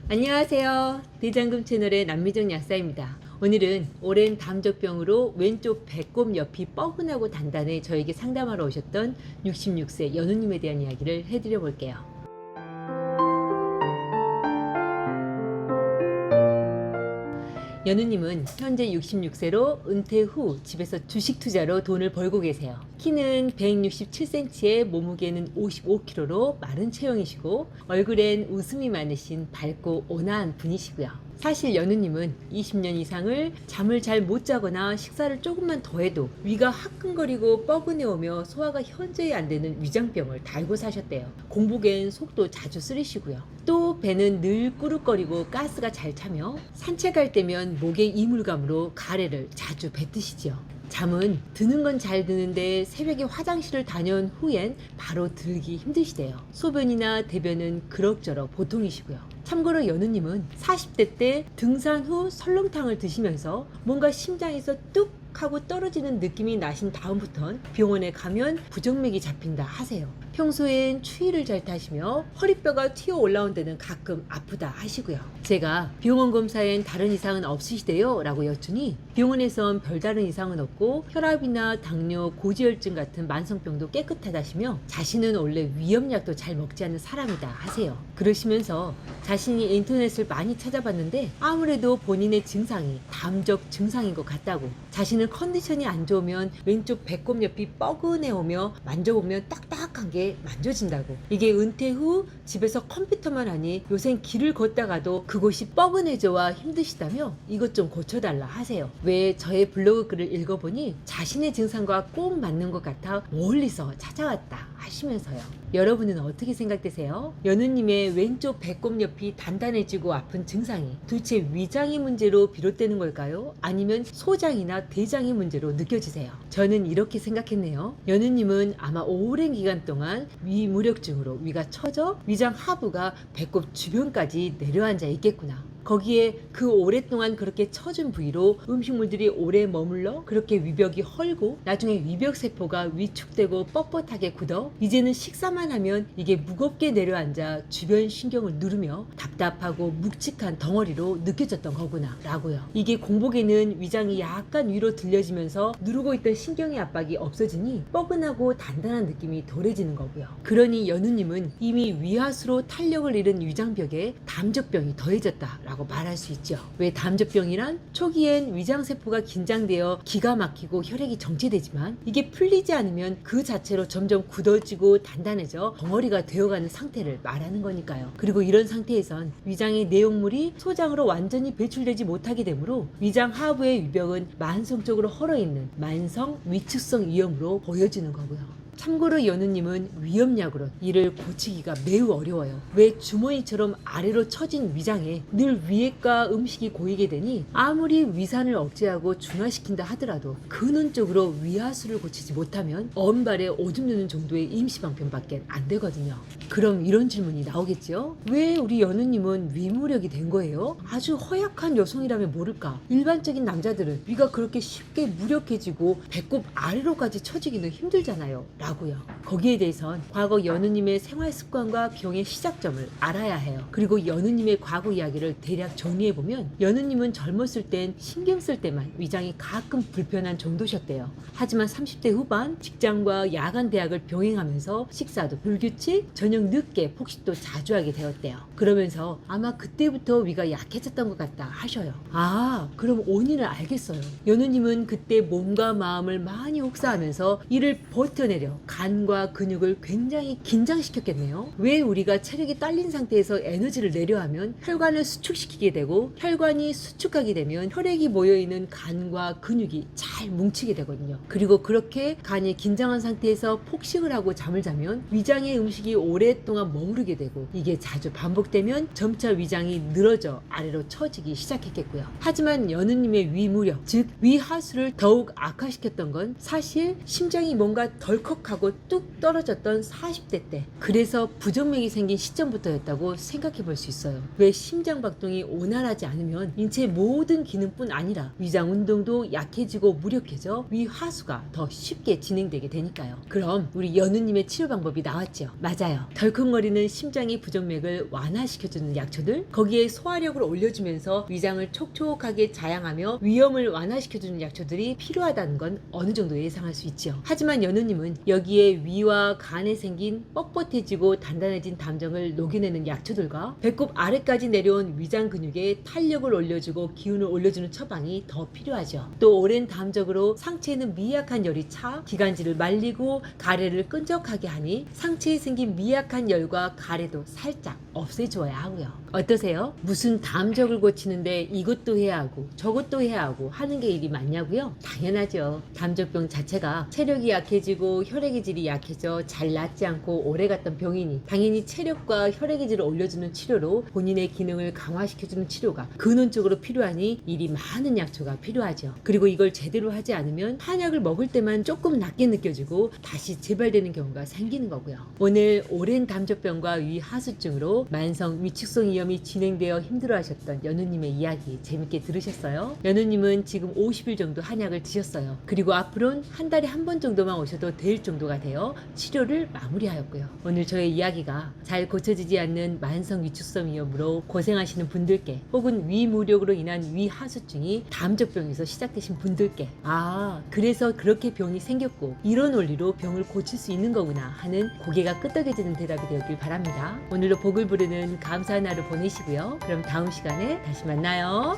안녕하세요. 대장금 채널의 남미정 약사입니다. 오늘은 오랜 담적병으로 왼쪽 배꼽 옆이 뻐근하고 단단해 저에게 상담하러 오셨던 66세 연우님에 대한 이야기를 해드려 볼게요. 연우님은 현재 66세로 은퇴 후 집에서 주식 투자로 돈을 벌고 계세요. 키는 167cm에 몸무게는 55kg로 마른 체형이시고 얼굴엔 웃음이 많으신 밝고 온화한 분이시고요. 사실 연우님은 20년 이상을 잠을 잘 못 자거나 식사를 조금만 더 해도 위가 화끈거리고 뻐근해 오며 소화가 현저히 안 되는 위장병을 달고 사셨대요. 공복엔 속도 자주 쓰리시고요. 또 배는 늘 꾸룩거리고 가스가 잘 차며 산책할 때면 목에 이물감으로 가래를 자주 뱉으시지요. 잠은 드는 건 잘 드는데 새벽에 화장실을 다녀온 후엔 바로 들기 힘드시대요. 소변이나 대변은 그럭저럭 보통이시고요. 참고로 연우님은 40대 때 등산 후 설렁탕을 드시면서 뭔가 심장에서 뚝 하고 떨어지는 느낌이 나신 다음부턴 병원에 가면 부정맥이 잡힌다 하세요. 평소엔 추위를 잘 타시며 허리뼈가 튀어 올라온 데는 가끔 아프다 하시고요. 제가 병원 검사엔 다른 이상은 없으시대요? 라고 여쭈니 병원에선 별다른 이상은 없고 혈압이나 당뇨, 고지혈증 같은 만성병도 깨끗하다시며 자신은 원래 위염약도 잘 먹지 않는 사람이다 하세요. 그러시면서 자신이 인터넷을 많이 찾아봤는데 아무래도 본인의 증상이 담적 증상인 것 같다고, 자신은 컨디션이 안 좋으면 왼쪽 배꼽 옆이 뻐근해 오며 만져보면 딱딱한 게 만져진다고, 이게 은퇴 후 집에서 컴퓨터만 하니 요샌 길을 걷다가도 그곳이 뻐근해져와 힘드시다며 이것 좀 고쳐달라 하세요. 왜 저의 블로그 글을 읽어보니 자신의 증상과 꼭 맞는 것 같아 멀리서 찾아왔다 하시면서요. 여러분은 어떻게 생각되세요? 연우님의 왼쪽 배꼽 옆이 단단해지고 아픈 증상이 도대체 위장의 문제로 비롯되는 걸까요? 아니면 소장이나 대장의 문제로 느껴지세요? 저는 이렇게 생각했네요. 연우님은 아마 오랜 기간 동안 위무력증으로 위가 처져 위장 하부가 배꼽 주변까지 내려앉아 있겠구나. 거기에 그 오랫동안 그렇게 처진 부위로 음식물들이 오래 머물러 그렇게 위벽이 헐고 나중에 위벽세포가 위축되고 뻣뻣하게 굳어 이제는 식사만 하면 이게 무겁게 내려앉아 주변 신경을 누르며 답답하고 묵직한 덩어리로 느껴졌던 거구나 라고요. 이게 공복에는 위장이 약간 위로 들려지면서 누르고 있던 신경의 압박이 없어지니 뻐근하고 단단한 느낌이 덜해지는 거고요. 그러니 연우님은 이미 위하수로 탄력을 잃은 위장벽에 담적병이 더해졌다 라고 말할 수 있죠. 왜 담적병이란 초기엔 위장세포가 긴장되어 기가 막히고 혈액이 정체되지만 이게 풀리지 않으면 그 자체로 점점 굳어지고 단단해져 덩어리가 되어가는 상태를 말하는 거니까요. 그리고 이런 상태에선 위장의 내용물이 소장으로 완전히 배출되지 못하게 되므로 위장 하부의 위벽은 만성적으로 헐어있는 만성 위축성 위염으로 보여지는 거고요. 참고로 연우님은 위염약으로 이를 고치기가 매우 어려워요. 왜 주머니처럼 아래로 처진 위장에 늘 위액과 음식이 고이게 되니 아무리 위산을 억제하고 중화시킨다 하더라도 근원적으로 위하수를 고치지 못하면 언발에 오줌 누는 정도의 임시방편밖에 안 되거든요. 그럼 이런 질문이 나오겠죠? 왜 우리 연우님은 위무력이 된 거예요? 아주 허약한 여성이라면 모를까? 일반적인 남자들은 위가 그렇게 쉽게 무력해지고 배꼽 아래로까지 처지기는 힘들잖아요 라고요. 거기에 대해선 과거 연우님의 생활 습관과 병의 시작점을 알아야 해요. 그리고 연우님의 과거 이야기를 대략 정리해보면 연우님은 젊었을 땐 신경 쓸 때만 위장이 가끔 불편한 정도셨대요. 하지만 30대 후반 직장과 야간 대학을 병행하면서 식사도 불규칙, 저녁 늦게 폭식도 자주 하게 되었대요. 그러면서 아마 그때부터 위가 약해졌던 것 같다 하셔요. 아, 그럼 원인을 알겠어요. 연우님은 그때 몸과 마음을 많이 혹사하면서 이를 버텨내려 간과 근육을 굉장히 긴장시켰겠네요. 왜 우리가 체력이 딸린 상태에서 에너지를 내려하면 혈관을 수축시키게 되고 혈관이 수축하게 되면 혈액이 모여있는 간과 근육이 잘 뭉치게 되거든요. 그리고 그렇게 간이 긴장한 상태에서 폭식을 하고 잠을 자면 위장의 음식이 오랫동안 머무르게 되고 이게 자주 반복되면 점차 위장이 늘어져 아래로 처지기 시작했겠고요. 하지만 연우님의 위무력, 즉 위하수를 더욱 악화시켰던 건 사실 심장이 뭔가 덜컥 하고 뚝 떨어졌던 40대 때, 그래서 부정맥이 생긴 시점부터였다고 생각해 볼 수 있어요. 왜 심장박동이 원활하지 않으면 인체의 모든 기능뿐 아니라 위장 운동도 약해지고 무력해져 위하수가 더 쉽게 진행되게 되니까요. 그럼 우리 연우님의 치료 방법이 나왔죠. 맞아요. 덜컹거리는 심장의 부정맥을 완화시켜주는 약초들, 거기에 소화력을 올려주면서 위장을 촉촉하게 자양하며 위염을 완화시켜주는 약초들이 필요하다는 건 어느 정도 예상할 수 있죠. 하지만 연우님은 여기에 위와 간에 생긴 뻣뻣해지고 단단해진 담정을 녹여내는 약초들과 배꼽 아래까지 내려온 위장 근육에 탄력을 올려주고 기운을 올려주는 처방이 더 필요하죠. 또 오랜 담적으로 상체에는 미약한 열이 차 기관지를 말리고 가래를 끈적하게 하니 상체에 생긴 미약한 열과 가래도 살짝 없애주어야 하고요. 어떠세요? 무슨 담적을 고치는데 이것도 해야 하고 저것도 해야 하고 하는 게 일이 많냐고요? 당연하죠. 담적병 자체가 체력이 약해지고 혈액의 질이 약해져 잘 낫지 않고 오래갔던 병이니 당연히 체력과 혈액의 질을 올려주는 치료로 본인의 기능을 강화시켜주는 치료가 근원적으로 필요하니 일이 많은 약초가 필요하죠. 그리고 이걸 제대로 하지 않으면 한약을 먹을 때만 조금 낫게 느껴지고 다시 재발되는 경우가 생기는 거고요. 오늘 오랜 담적병과 위하수증으로 만성 위축성 위염이 진행되어 힘들어하셨던 연우님의 이야기 재밌게 들으셨어요? 연우님은 지금 50일 정도 한약을 드셨어요. 그리고 앞으로는 한 달에 한 번 정도만 오셔도 될 정도가 되어 치료를 마무리하였고요. 오늘 저의 이야기가 잘 고쳐지지 않는 만성 위축성 위염으로 고생하시는 분들께, 혹은 위무력으로 인한 위하수증이 담적병에서 시작되신 분들께, 그래서 그렇게 병이 생겼고 이런 원리로 병을 고칠 수 있는 거구나 하는 고개가 끄덕여지는 대답이 되었길 바랍니다. 오늘도 복을 부르는 감사한 하루 보내시고요. 그럼 다음 시간에 다시 만나요.